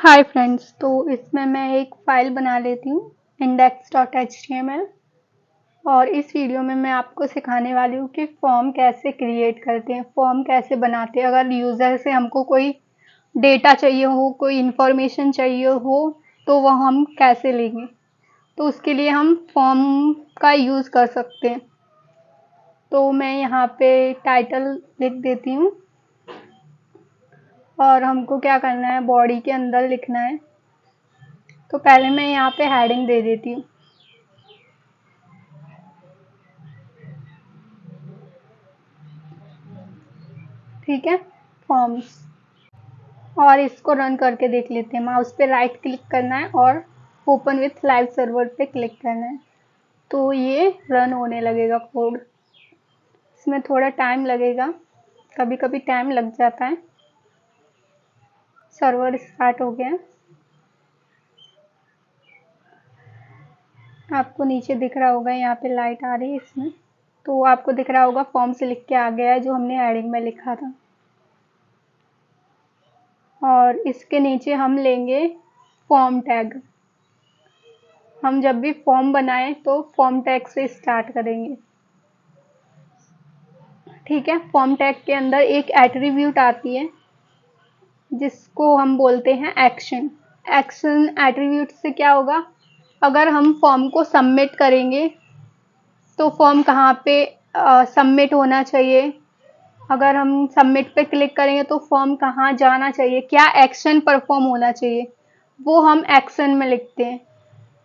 Hi friends, तो इसमें मैं एक फ़ाइल बना लेती हूँ index.html। और इस वीडियो में मैं आपको सिखाने वाली हूँ कि फॉर्म कैसे क्रिएट करते हैं, फॉर्म कैसे बनाते हैं। अगर यूज़र से हमको कोई डेटा चाहिए हो, कोई इन्फॉर्मेशन चाहिए हो, तो वह हम कैसे लेंगे। तो उसके लिए हम फॉर्म का यूज़ कर सकते हैं। तो मैं यहाँ पे टाइटल लिख देती हूँ और हमको क्या करना है, बॉडी के अंदर लिखना है। तो पहले मैं यहाँ पे हेडिंग दे देती हूँ। ठीक है, फॉर्म्स। और इसको रन करके देख लेते हैं। माउस पे राइट क्लिक करना है और ओपन विथ लाइव सर्वर पे क्लिक करना है, तो ये रन होने लगेगा कोड। इसमें थोड़ा टाइम लगेगा, कभी कभी टाइम लग जाता है। सर्वर स्टार्ट हो गया। आपको नीचे दिख रहा होगा, यहाँ पे लाइट आ रही है इसमें, तो आपको दिख रहा होगा फॉर्म से लिख के आ गया है जो हमने हेडिंग में लिखा था। और इसके नीचे हम लेंगे फॉर्म टैग। हम जब भी फॉर्म बनाएं तो फॉर्म टैग से स्टार्ट करेंगे। ठीक है, फॉर्म टैग के अंदर एक एट्रीब्यूट आती है जिसको हम बोलते हैं एक्शन। एक्शन एट्रीब्यूट से क्या होगा, अगर हम फॉर्म को सबमिट करेंगे तो फॉर्म कहाँ पे सबमिट होना चाहिए, अगर हम सबमिट पे क्लिक करेंगे तो फॉर्म कहाँ जाना चाहिए, क्या एक्शन परफॉर्म होना चाहिए, वो हम एक्शन में लिखते हैं।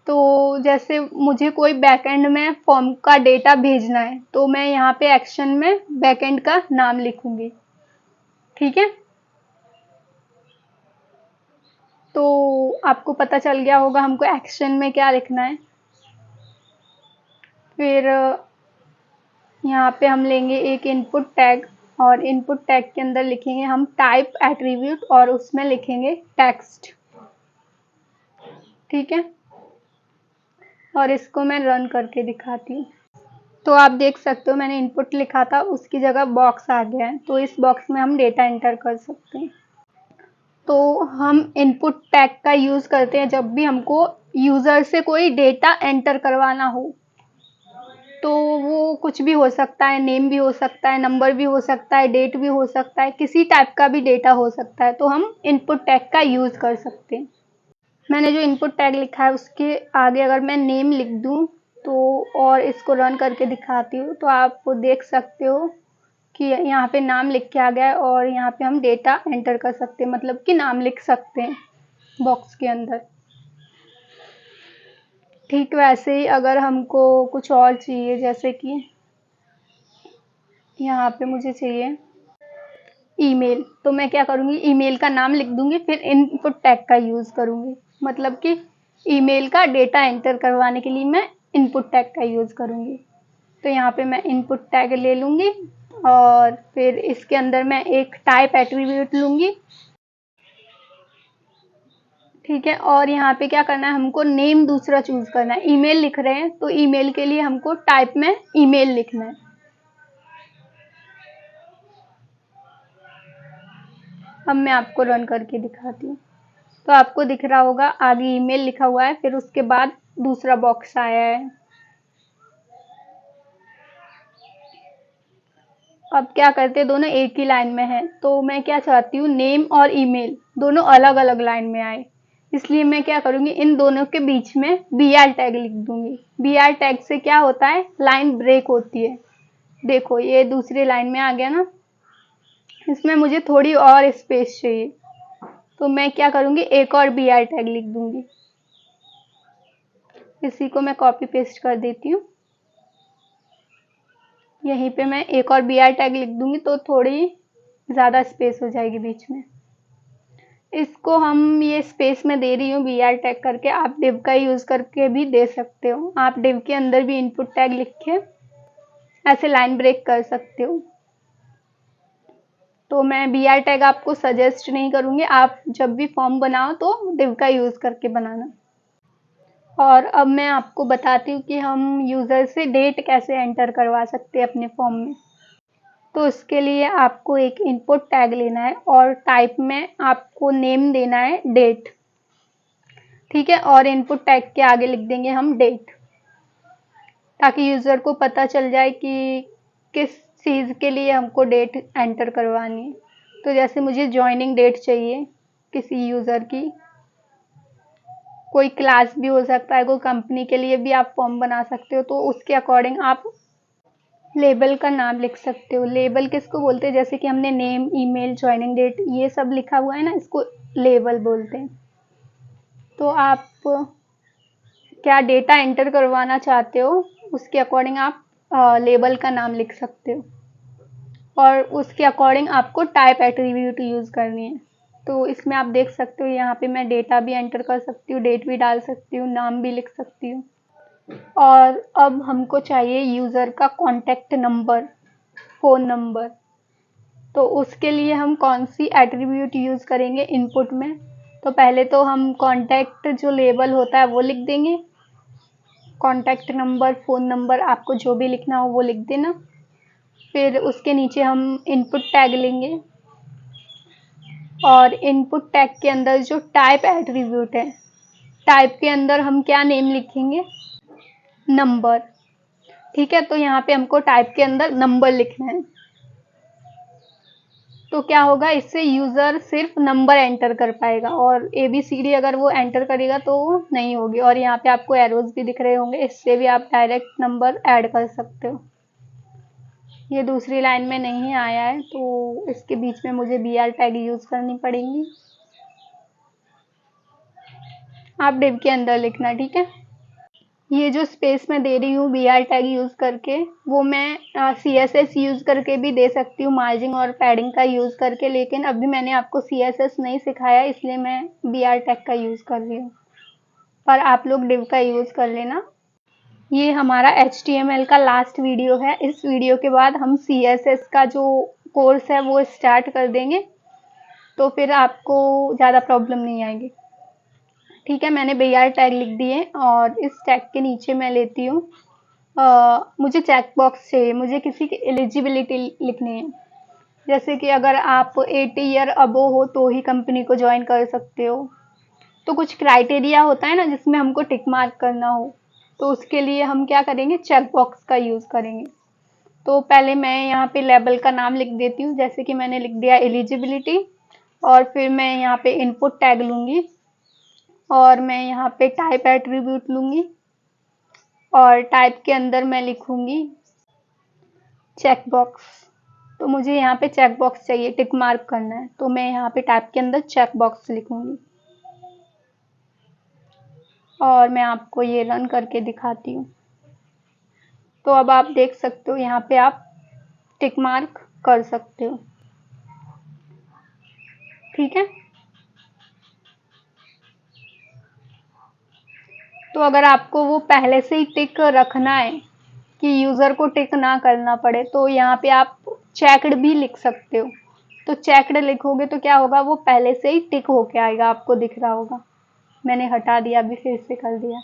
तो जैसे मुझे कोई बैकएंड में फॉर्म का डेटा भेजना है, तो मैं यहाँ पे एक्शन में बैकएंड का नाम लिखूंगी। ठीक है, तो आपको पता चल गया होगा हमको एक्शन में क्या लिखना है। फिर यहाँ पे हम लेंगे एक इनपुट टैग और इनपुट टैग के अंदर लिखेंगे हम टाइप एट्रीब्यूट और उसमें लिखेंगे टेक्स्ट। ठीक है, और इसको मैं रन करके दिखाती हूँ। तो आप देख सकते हो मैंने इनपुट लिखा था, उसकी जगह बॉक्स आ गया है। तो इस बॉक्स में हम डेटा एंटर कर सकते हैं। तो हम इनपुट टैग का यूज़ करते हैं जब भी हमको यूज़र से कोई डेटा एंटर करवाना हो। तो वो कुछ भी हो सकता है, नेम भी हो सकता है, नंबर भी हो सकता है, डेट भी हो सकता है, किसी टाइप का भी डेटा हो सकता है। तो हम इनपुट टैग का यूज़ कर सकते हैं। मैंने जो इनपुट टैग लिखा है उसके आगे अगर मैं नेम लिख दूं तो, और इसको रन करके दिखाती हूँ, तो आप देख सकते हो कि यहाँ पे नाम लिख के आ गया है और यहाँ पे हम डेटा एंटर कर सकते हैं, मतलब कि नाम लिख सकते हैं बॉक्स के अंदर। ठीक वैसे ही अगर हमको कुछ और चाहिए, जैसे कि यहाँ पे मुझे चाहिए ईमेल, तो मैं क्या करूँगी, ईमेल का नाम लिख दूंगी, फिर इनपुट टैग का यूज़ करूँगी। मतलब कि ईमेल का डेटा एंटर करवाने के लिए मैं इनपुट टैग का यूज़ करूँगी। तो यहाँ पे मैं इनपुट टैग ले लूँगी और फिर इसके अंदर मैं एक टाइप एट्रीब्यूट लूँगी। ठीक है, और यहाँ पे क्या करना है, हमको नेम दूसरा चूज़ करना है। ईमेल लिख रहे हैं तो ईमेल के लिए हमको टाइप में ईमेल लिखना है। अब मैं आपको रन करके दिखाती हूँ। तो आपको दिख रहा होगा आगे ईमेल लिखा हुआ है, फिर उसके बाद दूसरा बॉक्स आया है। अब क्या करते हैं, दोनों एक ही लाइन में है, तो मैं क्या चाहती हूँ, नेम और ईमेल दोनों अलग अलग लाइन में आए। इसलिए मैं क्या करूँगी, इन दोनों के बीच में BR टैग लिख दूंगी। BR टैग से क्या होता है, लाइन ब्रेक होती है। देखो ये दूसरी लाइन में आ गया ना, इसमें मुझे थोड़ी और स्पेस चाहिए, तो मैं क्या करूँगी, एक और BR टैग लिख दूंगी। इसी को मैं कॉपी पेस्ट कर देती हूँ। यहीं पे मैं एक और BR टैग लिख दूंगी, तो थोड़ी ज़्यादा स्पेस हो जाएगी बीच में। इसको हम ये स्पेस में दे रही हूँ BR टैग करके, आप डिव का यूज़ करके भी दे सकते हो। आप डिव के अंदर भी इनपुट टैग लिख के ऐसे लाइन ब्रेक कर सकते हो। तो मैं BR टैग आपको सजेस्ट नहीं करूँगी, आप जब भी फॉर्म बनाओ तो डिव का यूज़ करके बनाना। और अब मैं आपको बताती हूँ कि हम यूज़र से डेट कैसे एंटर करवा सकते हैं अपने फॉर्म में। तो इसके लिए आपको एक इनपुट टैग लेना है और टाइप में आपको नेम देना है डेट। ठीक है। और इनपुट टैग के आगे लिख देंगे हम डेट, ताकि यूज़र को पता चल जाए कि किस चीज़ के लिए हमको डेट एंटर करवानी है। तो जैसे मुझे जॉइनिंग डेट चाहिए किसी यूज़र की, कोई क्लास भी हो सकता है, कोई कंपनी के लिए भी आप फॉर्म बना सकते हो, तो उसके अकॉर्डिंग आप लेबल का नाम लिख सकते हो। लेबल किसको बोलते हैं, जैसे कि हमने नेम, ईमेल, जॉइनिंग डेट ये सब लिखा हुआ है ना, इसको लेबल बोलते हैं। तो आप क्या डेटा एंटर करवाना चाहते हो उसके अकॉर्डिंग आप लेबल का नाम लिख सकते हो, और उसके अकॉर्डिंग आपको टाइप एट्रीब्यूट यूज़ करनी है। तो इसमें आप देख सकते हो यहाँ पे मैं डेटा भी एंटर कर सकती हूँ, डेट भी डाल सकती हूँ, नाम भी लिख सकती हूँ। और अब हमको चाहिए यूज़र का कॉन्टैक्ट नंबर, फ़ोन नंबर। तो उसके लिए हम कौन सी एट्रीब्यूट यूज़ करेंगे इनपुट में। तो पहले तो हम कॉन्टैक्ट जो लेबल होता है वो लिख देंगे, कॉन्टैक्ट नंबर, फ़ोन नंबर, आपको जो भी लिखना हो वो लिख देना। फिर उसके नीचे हम इनपुट टैग लेंगे, और इनपुट टैग के अंदर जो टाइप एट्रीब्यूट है, टाइप के अंदर हम क्या नेम लिखेंगे, नंबर। ठीक है। तो यहाँ पे हमको टाइप के अंदर नंबर लिखना है। तो क्या होगा, इससे यूज़र सिर्फ नंबर एंटर कर पाएगा, और ABCD अगर वो एंटर करेगा तो नहीं होगी। और यहाँ पे आपको एरोज भी दिख रहे होंगे, इससे भी आप डायरेक्ट नंबर ऐड कर सकते हो। ये दूसरी लाइन में नहीं आया है, तो इसके बीच में मुझे BR टैग यूज़ करनी पड़ेगी। आप डिव के अंदर लिखना, ठीक है। ये जो स्पेस मैं दे रही हूँ BR टैग यूज़ करके, वो मैं CSS यूज़ करके भी दे सकती हूँ, मार्जिन और पैडिंग का यूज़ करके, लेकिन अभी मैंने आपको CSS नहीं सिखाया, इसलिए मैं BR टैग का यूज़ कर रही हूँ, पर आप लोग डिव का यूज़ कर लेना। ये हमारा HTML का लास्ट वीडियो है। इस वीडियो के बाद हम CSS का जो कोर्स है वो स्टार्ट कर देंगे, तो फिर आपको ज़्यादा प्रॉब्लम नहीं आएगी। ठीक है। मैंने BR टैग लिख दिए, और इस टैग के नीचे मैं लेती हूँ मुझे चेक बॉक्स चाहिए, मुझे किसी की एलिजिबिलिटी लिखनी है। जैसे कि अगर आप 80 ईयर अबो हो तो ही कंपनी को ज्वाइन कर सकते हो। तो कुछ क्राइटेरिया होता है ना जिसमें हमको टिक मार्क करना हो, तो उसके लिए हम क्या करेंगे, चेक बॉक्स का यूज़ करेंगे। तो पहले मैं यहाँ पे लेबल का नाम लिख देती हूँ, जैसे कि मैंने लिख दिया एलिजिबिलिटी, और फिर मैं यहाँ पे इनपुट टैग लूँगी, और मैं यहाँ पे टाइप एट्रीब्यूट लूँगी, और टाइप के अंदर मैं लिखूँगी चेक बॉक्स। तो मुझे यहाँ पे चेक बॉक्स चाहिए, टिक मार्क करना है, तो मैं यहाँ पे टाइप के अंदर चेक बॉक्स लिखूँगी, और मैं आपको ये रन करके दिखाती हूँ। तो अब आप देख सकते हो यहाँ पे आप टिक मार्क कर सकते हो। ठीक है। तो अगर आपको वो पहले से ही टिक रखना है कि यूज़र को टिक ना करना पड़े, तो यहाँ पे आप चेक्ड भी लिख सकते हो। तो चेक्ड लिखोगे तो क्या होगा, वो पहले से ही टिक होके आएगा, आपको दिख रहा होगा। मैंने हटा दिया, अभी फिर से कर दिया।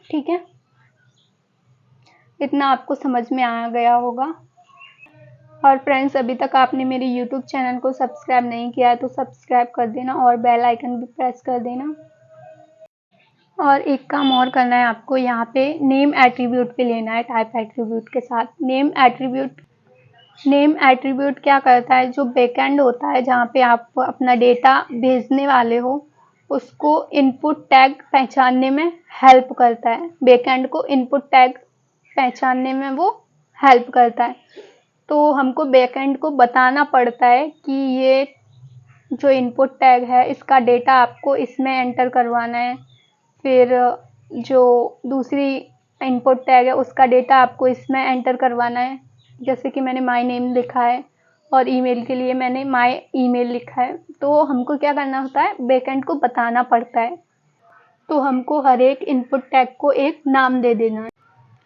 ठीक है। इतना आपको समझ में आ गया होगा। और फ्रेंड्स, अभी तक आपने मेरे यूट्यूब चैनल को सब्सक्राइब नहीं किया है तो सब्सक्राइब कर देना, और बेल आइकन भी प्रेस कर देना। और एक काम और करना है आपको, यहाँ पे नेम एट्रीब्यूट पे लेना है टाइप एट्रीब्यूट के साथ। नेम एट्रीब्यूट क्या करता है, जो बैकएंड होता है जहाँ पे आप अपना डेटा भेजने वाले हो, उसको इनपुट टैग पहचानने में हेल्प करता है। बैकएंड को इनपुट टैग पहचानने में वो हेल्प करता है। तो हमको बैकएंड को बताना पड़ता है कि ये जो इनपुट टैग है इसका डेटा आपको इसमें एंटर करवाना है, फिर जो दूसरी इनपुट टैग है उसका डेटा आपको इसमें एंटर करवाना है। जैसे कि मैंने माय नेम लिखा है, और ईमेल के लिए मैंने माय ईमेल लिखा है। तो हमको क्या करना होता है, बैकएंड को बताना पड़ता है। तो हमको हर एक इनपुट टैग को एक नाम दे देना है।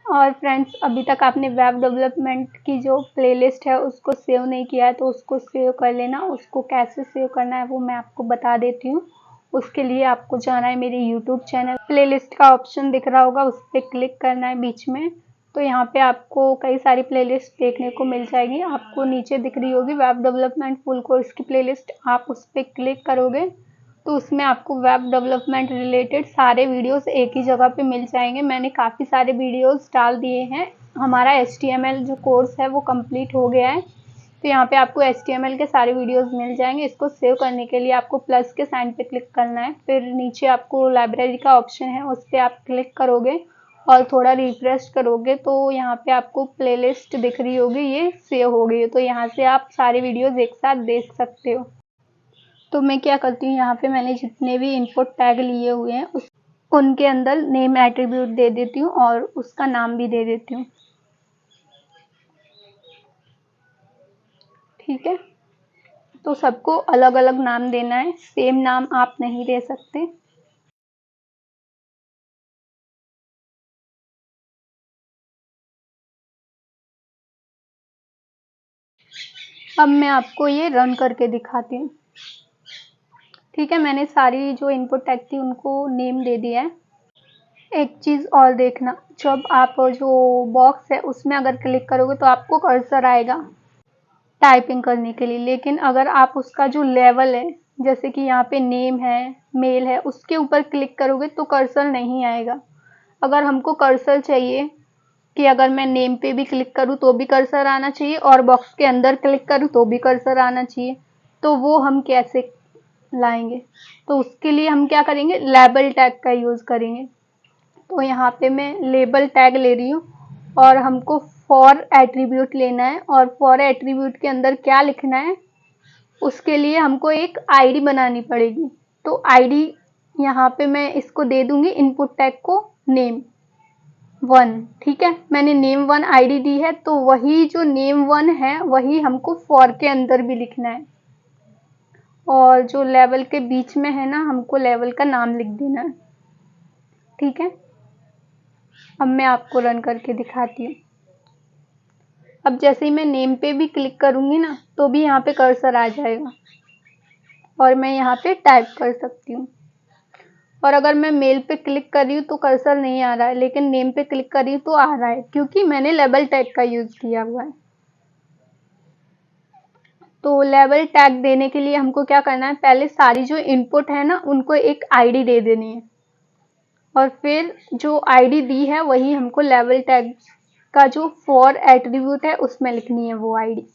और फ्रेंड्स, अभी तक आपने वेब डेवलपमेंट की जो प्लेलिस्ट है उसको सेव नहीं किया है तो उसको सेव कर लेना। उसको कैसे सेव करना है वो मैं आपको बता देती हूँ। उसके लिए आपको जाना है मेरे यूट्यूब चैनल, प्लेलिस्ट का ऑप्शन दिख रहा होगा, उस पर क्लिक करना है बीच में। तो यहाँ पे आपको कई सारी प्लेलिस्ट देखने को मिल जाएगी। आपको नीचे दिख रही होगी वेब डेवलपमेंट फुल कोर्स की प्लेलिस्ट, आप उस पर क्लिक करोगे तो उसमें आपको वेब डेवलपमेंट रिलेटेड सारे वीडियोस एक ही जगह पे मिल जाएंगे। मैंने काफ़ी सारे वीडियोस डाल दिए हैं। हमारा HTML जो कोर्स है वो कंप्लीट हो गया है, तो यहाँ पे आपको HTML के सारे वीडियोस मिल जाएंगे। इसको सेव करने के लिए आपको प्लस के साइन पे क्लिक करना है, फिर नीचे आपको लाइब्रेरी का ऑप्शन है, उस पर आप क्लिक करोगे और थोड़ा रिफ्रेश करोगे तो यहाँ पे आपको प्लेलिस्ट दिख रही होगी, ये सेव हो गई है। तो यहाँ से आप सारे वीडियोस एक साथ देख सकते हो। तो मैं क्या करती हूँ, यहाँ पे मैंने जितने भी इनपुट टैग लिए हुए हैं उनके अंदर नेम एट्रीब्यूट दे देती हूँ और उसका नाम भी दे देती हूँ। ठीक है, तो सबको अलग अलग नाम देना है, सेम नाम आप नहीं दे सकते। अब मैं आपको ये रन करके दिखाती हूँ। ठीक है, मैंने सारी जो इनपुट टैग थी उनको नेम दे दिया है। एक चीज़ और देखना, जब आप जो बॉक्स है उसमें अगर क्लिक करोगे तो आपको कर्सर आएगा टाइपिंग करने के लिए, लेकिन अगर आप उसका जो लेवल है, जैसे कि यहाँ पे नेम है, मेल है, उसके ऊपर क्लिक करोगे तो कर्सर नहीं आएगा। अगर हमको कर्सर चाहिए कि अगर मैं नेम पे भी क्लिक करूँ तो भी कर्सर आना चाहिए और बॉक्स के अंदर क्लिक करूँ तो भी कर्सर आना चाहिए, तो वो हम कैसे लाएंगे? तो उसके लिए हम क्या करेंगे, लेबल टैग का यूज़ करेंगे। तो यहाँ पे मैं लेबल टैग ले रही हूँ और हमको फॉर एट्रीब्यूट लेना है, और फॉर एट्रीब्यूट के अंदर क्या लिखना है, उसके लिए हमको एक आईडी बनानी पड़ेगी। तो आईडी यहाँ पे मैं इसको दे दूंगी इनपुट टैग को नेम 1। ठीक है, मैंने नेम 1 आईडी दी है, तो वही जो नेम 1 है वही हमको फॉर के अंदर भी लिखना है, और जो लेवल के बीच में है ना, हमको लेवल का नाम लिख देना है। ठीक है, अब मैं आपको रन करके दिखाती हूँ। अब जैसे ही मैं नेम पे भी क्लिक करूंगी ना, तो भी यहाँ पे कर्सर आ जाएगा और मैं यहाँ पे टाइप कर सकती हूँ। और अगर मैं मेल पे क्लिक कर रही हूँ तो कर्सर नहीं आ रहा है, लेकिन नेम पे क्लिक कर रही हूँ तो आ रहा है, क्योंकि मैंने लेबल टैग का यूज़ किया हुआ है। तो लेबल टैग देने के लिए हमको क्या करना है, पहले सारी जो इनपुट है ना उनको एक आईडी दे देनी है, और फिर जो आईडी दी है वही हमको लेबल टैग का जो फॉर एट्रीब्यूट है उसमें लिखनी है वो आईडी।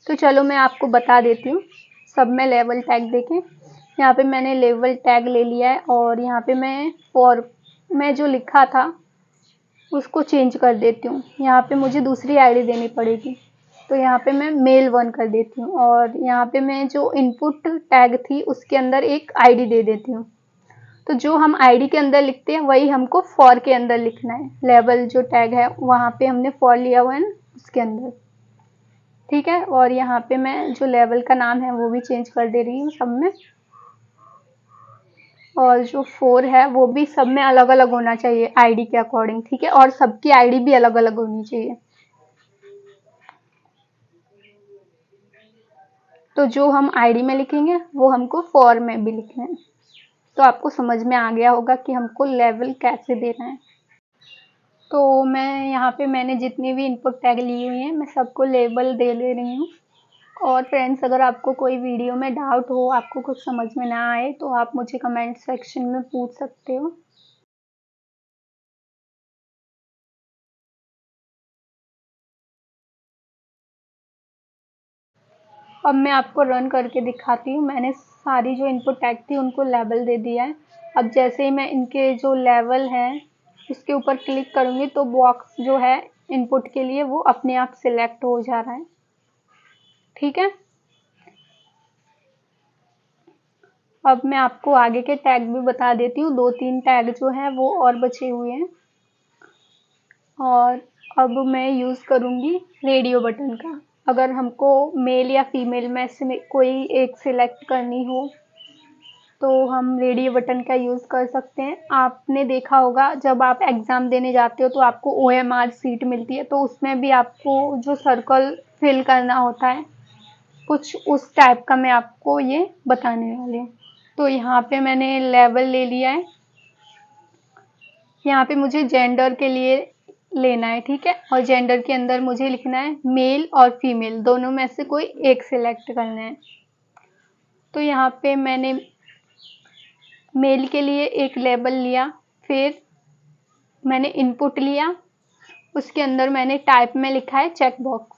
तो चलो मैं आपको बता देती हूँ। सब में लेबल टैग देखें, यहाँ पे मैंने लेबल टैग ले लिया है और यहाँ पे मैं फॉर में जो लिखा था उसको चेंज कर देती हूँ। यहाँ पे मुझे दूसरी आईडी देनी पड़ेगी, तो यहाँ पे मैं मेल 1 कर देती हूँ, और यहाँ पे मैं जो इनपुट टैग थी उसके अंदर एक आईडी दे देती हूँ। तो जो हम आईडी के अंदर लिखते हैं वही हमको फॉर के अंदर लिखना है। लेबल जो टैग है वहाँ पे हमने फॉर लिया हुआ है ना, उसके अंदर। ठीक है, और यहाँ पे मैं जो लेवल का नाम है वो भी चेंज कर दे रही हूँ सब में, और जो 4 है वो भी सब में अलग अलग होना चाहिए आईडी के अकॉर्डिंग। ठीक है, और सबकी आईडी भी अलग अलग होनी चाहिए। तो जो हम आईडी में लिखेंगे वो हमको फॉर में भी लिखना है। तो आपको समझ में आ गया होगा कि हमको लेवल कैसे देना है। तो मैं यहाँ पे मैंने जितनी भी इनपुट टैग ली हुई हैं मैं सबको लेबल दे ले रही हूँ। और फ्रेंड्स, अगर आपको कोई वीडियो में डाउट हो, आपको कुछ समझ में ना आए, तो आप मुझे कमेंट सेक्शन में पूछ सकते हो। अब मैं आपको रन करके दिखाती हूँ। मैंने सारी जो इनपुट टैग थी उनको लेबल दे दिया है। अब जैसे ही मैं इनके जो लेवल हैं उसके ऊपर क्लिक करूँगी तो बॉक्स जो है इनपुट के लिए वो अपने आप सिलेक्ट हो जा रहा है। ठीक है, अब मैं आपको आगे के टैग भी बता देती हूँ। 2-3 टैग जो हैं वो और बचे हुए हैं, और अब मैं यूज़ करूँगी रेडियो बटन का। अगर हमको मेल या फीमेल में से कोई एक सिलेक्ट करनी हो तो हम रेडियो बटन का यूज़ कर सकते हैं। आपने देखा होगा जब आप एग्ज़ाम देने जाते हो तो आपको OMR सीट मिलती है, तो उसमें भी आपको जो सर्कल फिल करना होता है कुछ उस टाइप का मैं आपको ये बताने वाली हूँ। तो यहाँ पे मैंने लेवल ले लिया है। यहाँ पे मुझे जेंडर के लिए लेना है। ठीक है, और जेंडर के अंदर मुझे लिखना है मेल और फीमेल, दोनों में से कोई एक सिलेक्ट करना है। तो यहाँ पे मैंने मेल के लिए एक लेबल लिया, फिर मैंने इनपुट लिया, उसके अंदर मैंने टाइप में लिखा है चेक बॉक्स,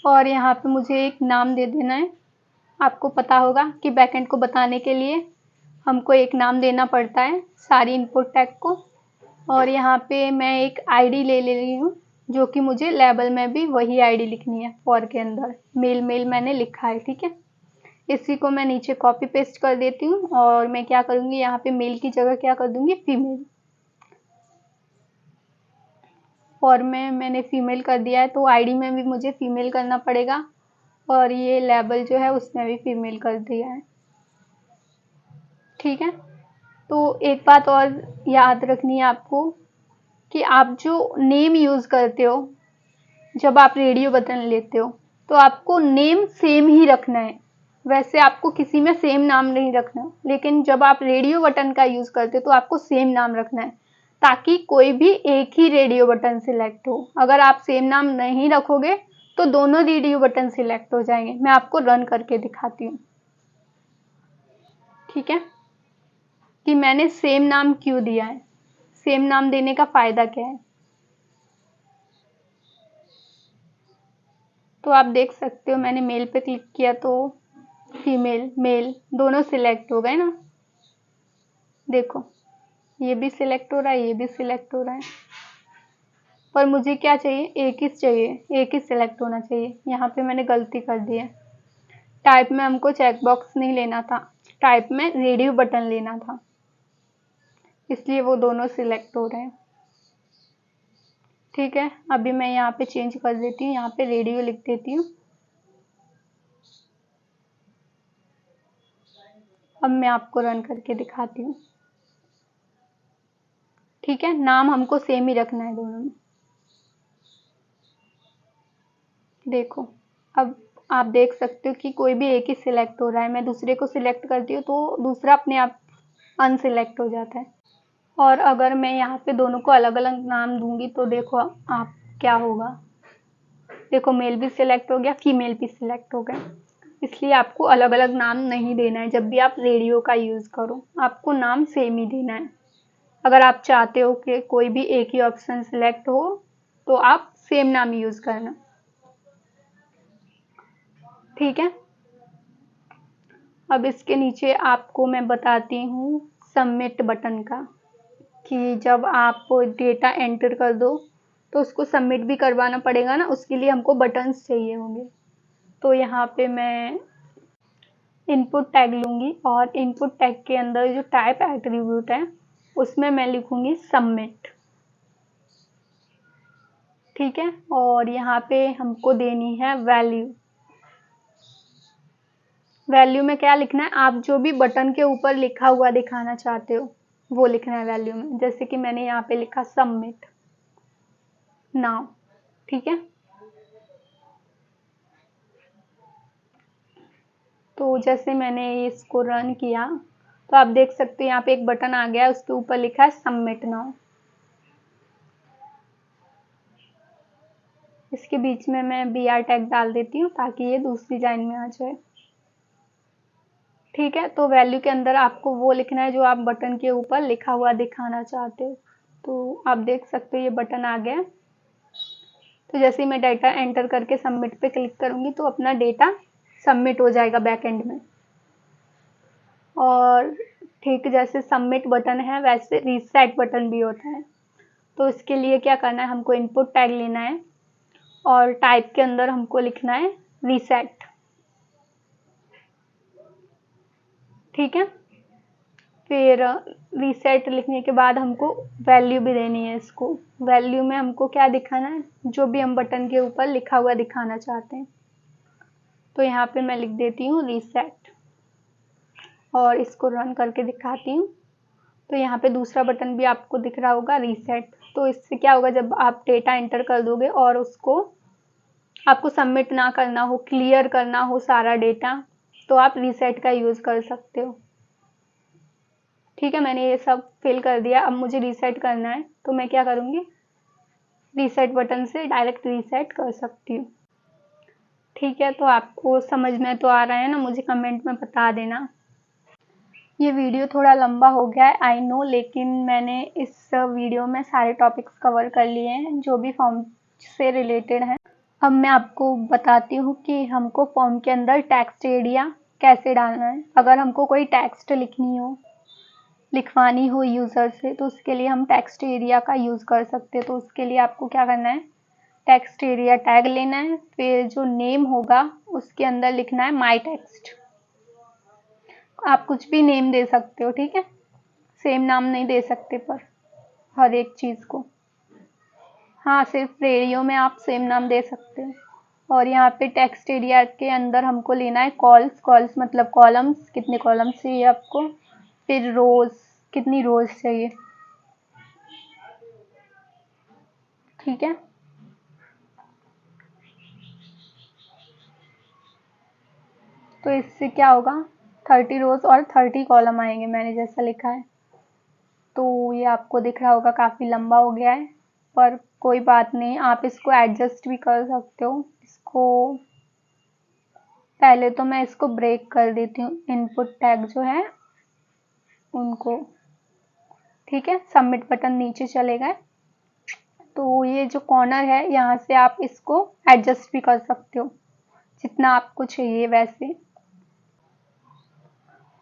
और यहाँ पे मुझे एक नाम दे देना है। आपको पता होगा कि बैकएंड को बताने के लिए हमको एक नाम देना पड़ता है सारी इनपुट टैग को। और यहाँ पे मैं एक आईडी ले रही हूँ, जो कि मुझे लेबल में भी वही आईडी लिखनी है। फॉर के अंदर मेल मैंने लिखा है, ठीक है। इसी को मैं नीचे कॉपी पेस्ट कर देती हूँ, और मैं क्या करूँगी, यहाँ पे मेल की जगह क्या कर दूँगी, फीमेल। फॉर में मैंने फीमेल कर दिया है, तो आईडी में भी मुझे फीमेल करना पड़ेगा, और ये लेबल जो है उसमें भी फीमेल कर दिया है, ठीक है। तो एक बात और याद रखनी है आपको, कि आप जो नेम यूज़ करते हो जब आप रेडियो बटन लेते हो, तो आपको नेम सेम ही रखना है। वैसे आपको किसी में सेम नाम नहीं रखना, लेकिन जब आप रेडियो बटन का यूज़ करते हो तो आपको सेम नाम रखना है, ताकि कोई भी एक ही रेडियो बटन सिलेक्ट हो। अगर आप सेम नाम नहीं रखोगे तो दोनों रेडियो बटन सिलेक्ट हो जाएंगे। मैं आपको रन करके दिखाती हूँ, ठीक है, कि मैंने सेम नाम क्यों दिया है, सेम नाम देने का फ़ायदा क्या है। तो आप देख सकते हो, मैंने मेल पे क्लिक किया तो फीमेल मेल दोनों सिलेक्ट हो गए ना। देखो, ये भी सिलेक्ट हो रहा है, ये भी सिलेक्ट हो रहा है, पर मुझे क्या चाहिए, एक ही चाहिए, एक ही सिलेक्ट होना चाहिए। यहाँ पे मैंने गलती कर दी है। टाइप में हमको चेक बॉक्स नहीं लेना था, टाइप में रेडियो बटन लेना था, इसलिए वो दोनों सिलेक्ट हो रहे हैं, ठीक है। अभी मैं यहाँ पे चेंज कर देती हूँ, यहाँ पे रेडियो लिख देती हूँ। अब मैं आपको रन करके दिखाती हूँ, ठीक है। नाम हमको सेम ही रखना है दोनों में। देखो, अब आप देख सकते हो कि कोई भी एक ही सिलेक्ट हो रहा है। मैं दूसरे को सिलेक्ट करती हूँ तो दूसरा अपने आप अनसिलेक्ट हो जाता है। और अगर मैं यहाँ पे दोनों को अलग अलग नाम दूंगी तो देखो आप क्या होगा। देखो, मेल भी सिलेक्ट हो गया, फीमेल भी सिलेक्ट हो गया। इसलिए आपको अलग अलग नाम नहीं देना है। जब भी आप रेडियो का यूज़ करो, आपको नाम सेम ही देना है। अगर आप चाहते हो कि कोई भी एक ही ऑप्शन सिलेक्ट हो तो आप सेम नाम यूज़ करना, ठीक है। अब इसके नीचे आपको मैं बताती हूँ सबमिट बटन का, कि जब आप डेटा एंटर कर दो तो उसको सबमिट भी करवाना पड़ेगा ना, उसके लिए हमको बटन्स चाहिए होंगे। तो यहाँ पे मैं इनपुट टैग लूँगी, और इनपुट टैग के अंदर जो टाइप एट्रीब्यूट है उसमें मैं लिखूँगी सबमिट, ठीक है। और यहाँ पे हमको देनी है वैल्यू। वैल्यू में क्या लिखना है, आप जो भी बटन के ऊपर लिखा हुआ दिखाना चाहते हो वो लिखना है वैल्यू में। जैसे कि मैंने यहाँ पे लिखा सबमिट नाउ, ठीक है। तो जैसे मैंने इसको रन किया तो आप देख सकते हैं यहाँ पे एक बटन आ गया, उसके ऊपर लिखा है सबमिट नाउ। इसके बीच में मैं BR टैग डाल देती हूँ ताकि ये दूसरी लाइन में आ जाए, ठीक है। तो वैल्यू के अंदर आपको वो लिखना है जो आप बटन के ऊपर लिखा हुआ दिखाना चाहते हो। तो आप देख सकते हो ये बटन आ गया। तो जैसे ही मैं डेटा एंटर करके सबमिट पे क्लिक करूँगी तो अपना डेटा सबमिट हो जाएगा बैक एंड में। और ठीक जैसे सबमिट बटन है वैसे रीसेट बटन भी होता है। तो इसके लिए क्या करना है, हमको इनपुट टैग लेना है और टाइप के अंदर हमको लिखना है रीसेट, ठीक है। फिर रीसेट लिखने के बाद हमको वैल्यू भी देनी है इसको। वैल्यू में हमको क्या दिखाना है, जो भी हम बटन के ऊपर लिखा हुआ दिखाना चाहते हैं। तो यहाँ पे मैं लिख देती हूँ रीसेट, और इसको रन करके दिखाती हूँ। तो यहाँ पे दूसरा बटन भी आपको दिख रहा होगा रीसेट। तो इससे क्या होगा, जब आप डेटा एंटर कर दोगे और उसको आपको सबमिट ना करना हो, क्लियर करना हो सारा डेटा, तो आप रीसेट का यूज़ कर सकते हो, ठीक है। मैंने ये सब फिल कर दिया। अब मुझे रीसेट करना है तो मैं क्या करूँगी, रीसेट बटन से डायरेक्ट रीसेट कर सकती हूँ, ठीक है। तो आपको समझ में तो आ रहा है ना, मुझे कमेंट में बता देना। ये वीडियो थोड़ा लंबा हो गया है आई नो, लेकिन मैंने इस वीडियो में सारे टॉपिक्स कवर कर लिए हैं जो भी फॉर्म से रिलेटेड हैं। अब मैं आपको बताती हूँ कि हमको फॉर्म के अंदर टेक्स्ट एरिया कैसे डालना है। अगर हमको कोई टेक्स्ट लिखवानी हो यूज़र से, तो उसके लिए हम टेक्स्ट एरिया का यूज़ कर सकते हैं। तो उसके लिए आपको क्या करना है, टेक्स्ट एरिया टैग लेना है, फिर जो नेम होगा उसके अंदर लिखना है माई टेक्स्ट। आप कुछ भी नेम दे सकते हो, ठीक है, सेम नाम नहीं दे सकते पर हर एक चीज़ को। हाँ, सिर्फ रेडियो में आप सेम नाम दे सकते हो। और यहाँ पे टेक्स्ट एरिया के अंदर हमको लेना है कॉल्स मतलब कॉलम्स, कितने कॉलम्स चाहिए आपको, फिर रोज, कितनी रोज चाहिए, ठीक है। तो इससे क्या होगा, 30 रोज और 30 कॉलम आएंगे, मैंने जैसा लिखा है। तो ये आपको दिख रहा होगा काफ़ी लंबा हो गया है, पर कोई बात नहीं, आप इसको एडजस्ट भी कर सकते हो। इसको पहले तो मैं इसको ब्रेक कर देती हूँ, इनपुट टैग जो है उनको, ठीक है। सबमिट बटन नीचे चलेगा, तो ये जो कॉर्नर है यहाँ से आप इसको एडजस्ट भी कर सकते हो जितना आपको चाहिए वैसे।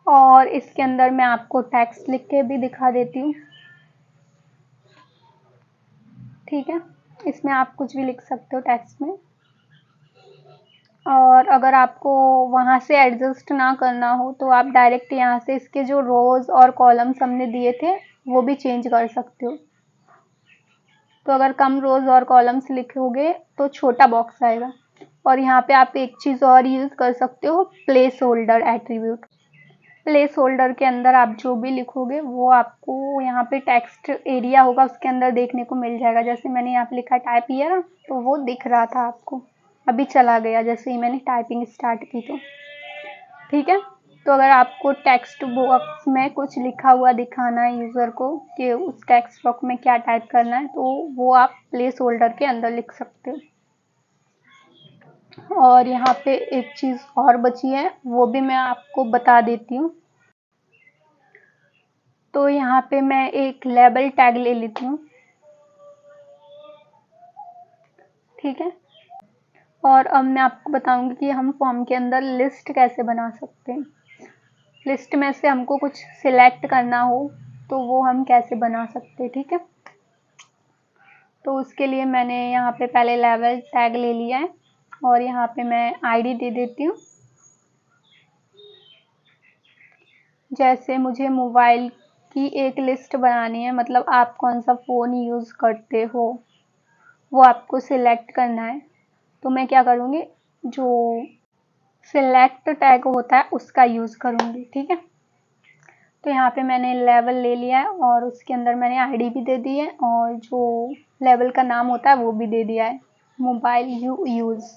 और इसके अंदर मैं आपको टेक्स्ट लिख के भी दिखा देती हूँ, ठीक है। इसमें आप कुछ भी लिख सकते हो टेक्स्ट में। और अगर आपको वहाँ से एडजस्ट ना करना हो तो आप डायरेक्ट यहाँ से इसके जो रोज और कॉलम्स हमने दिए थे वो भी चेंज कर सकते हो। तो अगर कम रोज और कॉलम्स लिखोगे तो छोटा बॉक्स आएगा। और यहाँ पे आप एक चीज़ और यूज़ कर सकते हो, place holder attribute. Place holder के अंदर आप जो भी लिखोगे वो आपको यहाँ पे टेक्स्ट एरिया होगा उसके अंदर देखने को मिल जाएगा। जैसे मैंने यहाँ पे लिखा टाइप हियर, तो वो दिख रहा था आपको, अभी चला गया जैसे ही मैंने टाइपिंग स्टार्ट की, तो ठीक है। तो अगर आपको टेक्स्ट बॉक्स में कुछ लिखा हुआ दिखाना है यूज़र को कि उस टेक्स्ट बॉक्स में क्या टाइप करना है, तो वो आप प्लेस होल्डर के अंदर लिख सकते हो। और यहाँ पे एक चीज़ और बची है, वो भी मैं आपको बता देती हूँ। तो यहाँ पे मैं एक लेबल टैग ले लेती हूँ, ठीक है। और अब मैं आपको बताऊंगी कि हम फॉर्म के अंदर लिस्ट कैसे बना सकते हैं। लिस्ट में से हमको कुछ सिलेक्ट करना हो तो वो हम कैसे बना सकते हैं, ठीक है। तो उसके लिए मैंने यहाँ पे पहले लेबल टैग ले लिया है और यहाँ पे मैं आईडी दे देती हूँ। जैसे मुझे मोबाइल की एक लिस्ट बनानी है, मतलब आप कौन सा फ़ोन यूज़ करते हो वो आपको सिलेक्ट करना है। तो मैं क्या करूँगी, जो सिलेक्ट टैग होता है उसका यूज़ करूँगी, ठीक है। तो यहाँ पे मैंने लेवल ले लिया है और उसके अंदर मैंने आईडी भी दे दी है और जो लेवल का नाम होता है वो भी दे दिया है, मोबाइल यू यूज़,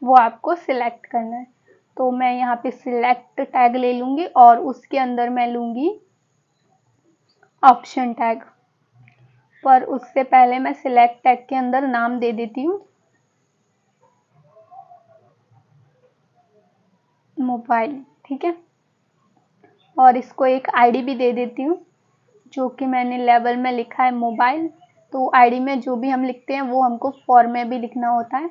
वो आपको सिलेक्ट करना है। तो मैं यहाँ पे सिलेक्ट टैग ले लूँगी और उसके अंदर मैं लूँगी ऑप्शन टैग। पर उससे पहले मैं सिलेक्ट टैग के अंदर नाम दे देती हूँ मोबाइल, ठीक है। और इसको एक आईडी भी दे देती हूँ, जो कि मैंने लेवल में लिखा है मोबाइल। तो आईडी में जो भी हम लिखते हैं वो हमको फॉर में भी लिखना होता है,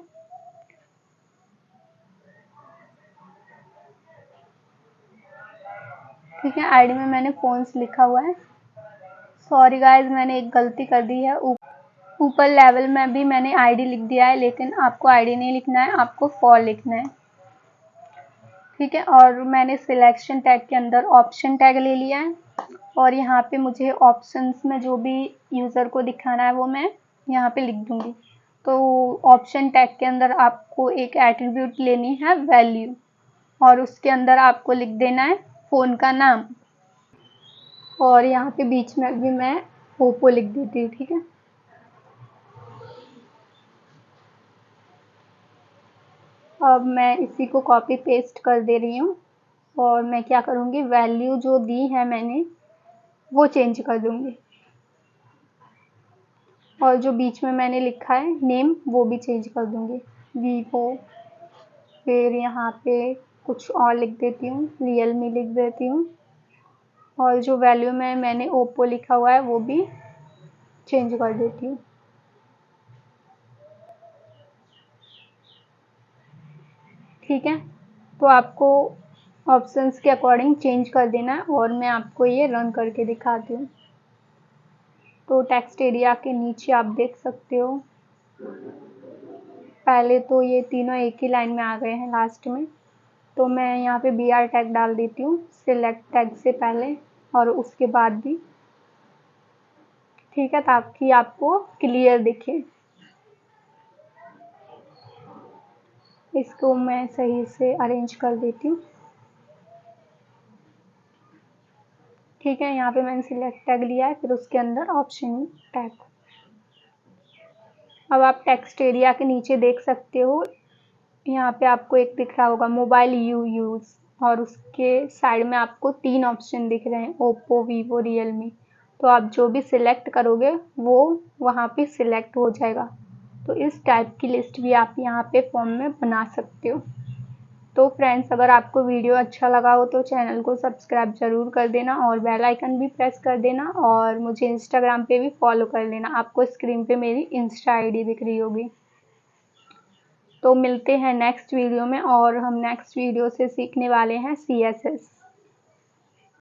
ठीक है। आईडी में मैंने फोन्स लिखा हुआ है। सॉरी गाइस, मैंने एक गलती कर दी है, ऊपर लेवल में भी मैंने आईडी लिख दिया है, लेकिन आपको आईडी नहीं लिखना है, आपको फॉर लिखना है, ठीक है। और मैंने सिलेक्शन टैग के अंदर ऑप्शन टैग ले लिया है और यहाँ पे मुझे ऑप्शंस में जो भी यूज़र को दिखाना है वो मैं यहाँ पे लिख दूँगी। तो ऑप्शन टैग के अंदर आपको एक एट्रीब्यूट लेनी है वैल्यू, और उसके अंदर आपको लिख देना है फ़ोन का नाम, और यहाँ पे बीच में भी मैं ओप्पो लिख देती हूँ, ठीक है। अब मैं इसी को कॉपी पेस्ट कर दे रही हूँ और मैं क्या करूँगी, वैल्यू जो दी है मैंने वो चेंज कर दूँगी, और जो बीच में मैंने लिखा है नेम वो भी चेंज कर दूँगी, वीवो। फिर यहाँ पे कुछ और लिख देती हूँ, रियलमी लिख देती हूँ। और जो वैल्यू में मैंने ओप्पो लिखा हुआ है वो भी चेंज कर देती हूँ। ठीक है, तो आपको ऑप्शंस के अकॉर्डिंग चेंज कर देना है और मैं आपको ये रन करके दिखाती हूँ। तो टेक्स्ट एरिया के नीचे आप देख सकते हो, पहले तो ये तीनों एक ही लाइन में आ गए हैं लास्ट में, तो मैं यहाँ पे बी आर टैग डाल देती हूँ सिलेक्ट टैग से पहले और उसके बाद भी। ठीक है, ताकि आपको क्लियर दिखे। इसको मैं सही से अरेंज कर देती हूँ। ठीक है, यहाँ पे मैंने सिलेक्ट टैग लिया है, फिर उसके अंदर ऑप्शन टैग। अब आप टेक्स्ट एरिया के नीचे देख सकते हो, यहाँ पे आपको एक दिख रहा होगा मोबाइल यू यूज़, और उसके साइड में आपको 3 ऑप्शन दिख रहे हैं, ओप्पो, वीवो, रियलमी। तो आप जो भी सिलेक्ट करोगे वो वहाँ पे सिलेक्ट हो जाएगा। तो इस टाइप की लिस्ट भी आप यहाँ पे फॉर्म में बना सकते हो। तो फ्रेंड्स, अगर आपको वीडियो अच्छा लगा हो तो चैनल को सब्सक्राइब ज़रूर कर देना और बेल आइकन भी प्रेस कर देना, और मुझे इंस्टाग्राम पे भी फॉलो कर लेना। आपको स्क्रीन पे मेरी इंस्टा आईडी दिख रही होगी। तो मिलते हैं नेक्स्ट वीडियो में, और हम नेक्स्ट वीडियो से सीखने वाले हैं CSS।